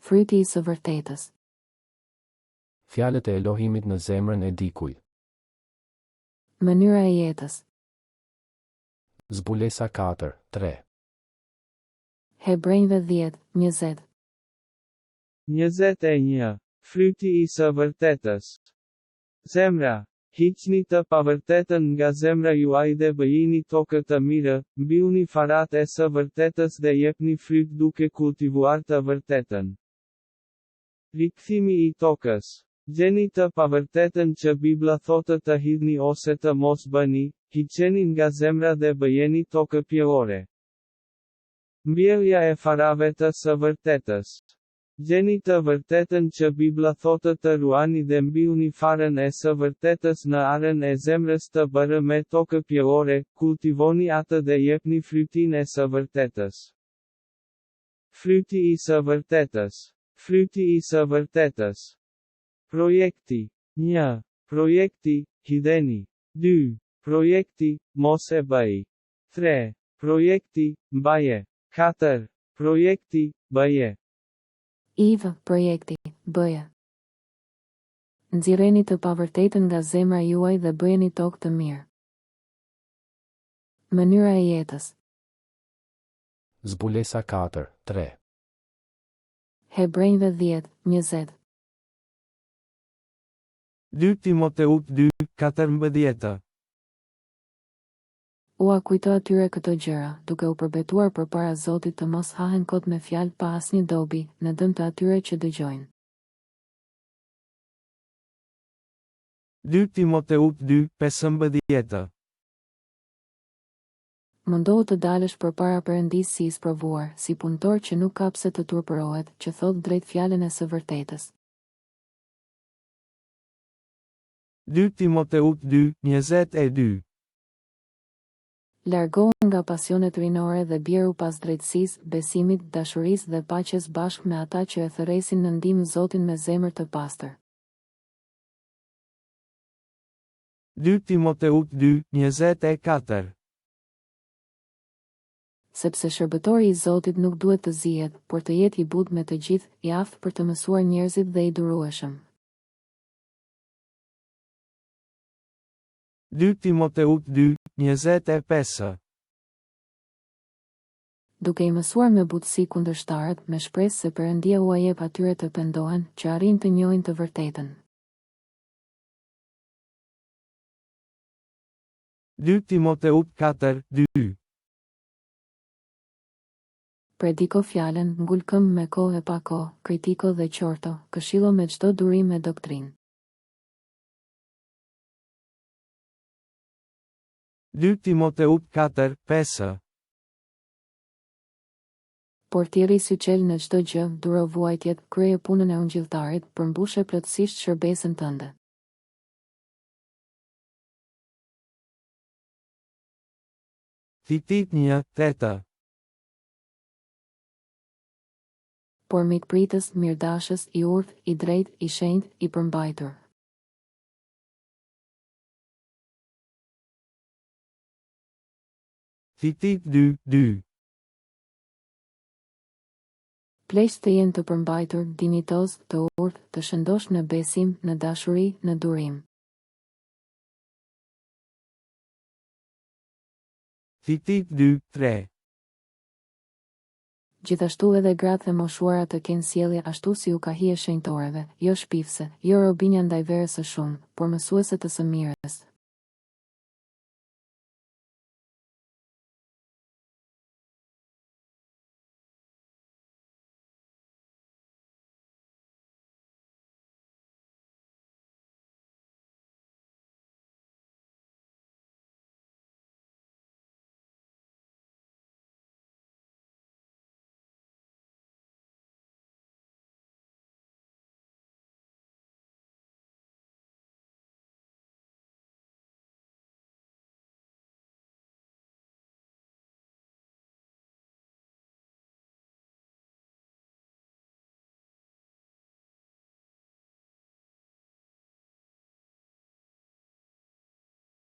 Fryti i së vërtetës. Fjalët e Elohimit në zemrën e dikujt. Mënyra e jetës. Zbulesa 4:3. Hebrejve 10:20. 21. Fryti i së vërtetës. Zemra, hiqni të pavërtetën nga zemra juaj dhe bëjini tokë të mirë, mbyllni farat e së vërtetës dhe jepni fryt duke kultivuar të vërtetën. Rikthimi i tokës. Gjeni të pavërtetën që Bibla thotë të hidhni ose të mos bëni, hiqeni nga zemra dhe bëjeni tokë pjellore. Mbjellja e farave të së vërtetës. Gjeni të vërtetën që Bibla thotë të ruani dhe mbyllni farën e së vërtetës në arën e zemrës të bërë me tokë pjellore, kultivoni atë dhe jepni frytin e së vërtetës. Fryti i së vërtetës. Fryti i së vërtetës. Projekti. 1. Projekti, hidheni. 2. Projekti, mos e bëj. 3. Projekti, mbaje. 4. Projekti, bëje. IV, projekti, bëje. Nxirreni të pavërtetën nga zemra juaj dhe bëjeni tokë të mirë. Mënyra e jetës. Zbulesa 4:3. Hebrejve 10:20. 2 Timoteut 2:14. Ua kujto atyre këto gjëra, duke u përbetuar përpara Zotit të mos hahen kot me fjalë pa asnjë dobi, në dëm të atyre që dëgjojnë. 2 Timoteut 2:15. Mundohu të dalësh përpara Perëndisë si i sprovuar, si punëtor që nuk ka pse të turpërohet, që thot drejt fjalën e së vërtetës. 2 Timoteut 2:22. Largohu nga pasionet rinore dhe bjeru pas drejtësisë, besimit, dashurisë dhe paqes bashkë me ata që e thërresin në ndihmë Zotin me zemër të pastër. 2 Timoteut 2:24. Sepse shërbëtori i Zotit nuk duhet të zihet, por të jetë i butë me të gjithë, i aftë për të mësuar njerëzit dhe i durueshëm. 2 Timoteut 2:25. Duke i mësuar me butësi kundërshtarët, me shpresë se Perëndia ua jep atyre të pendohen, që arrin të njohin të vërtetën. 2 Timoteut 4:2. Prediko fjalën, ngul këmbë me kohë e pa kohë, kritiko dhe qorto, këshillo me çdo durim e doktrinë. 2 Timoteut 4:5. Portieri si qel në çdo gjë, duro vuajtjet, kryeje punën e ungjilltarit, përmbushe plotësisht shërbesën tënde. Titit 1:8. Por mikpritës, mirdashës, i urtë, i drejtë, i shenjtë, i përmbajtur. Titit 2:2. Pleqë të jenë të përmbajtur, dinitoz, të urtë, të shëndosh në besim, në dashuri, në durim. Titit 2:3. Gjithashtu edhe gratë e moshuara të kenë sjellje ashtu si u ka hije shenjtoreve, jo shpifse, jo robinja ndaj verës së shumë, por mësuese të së mirës,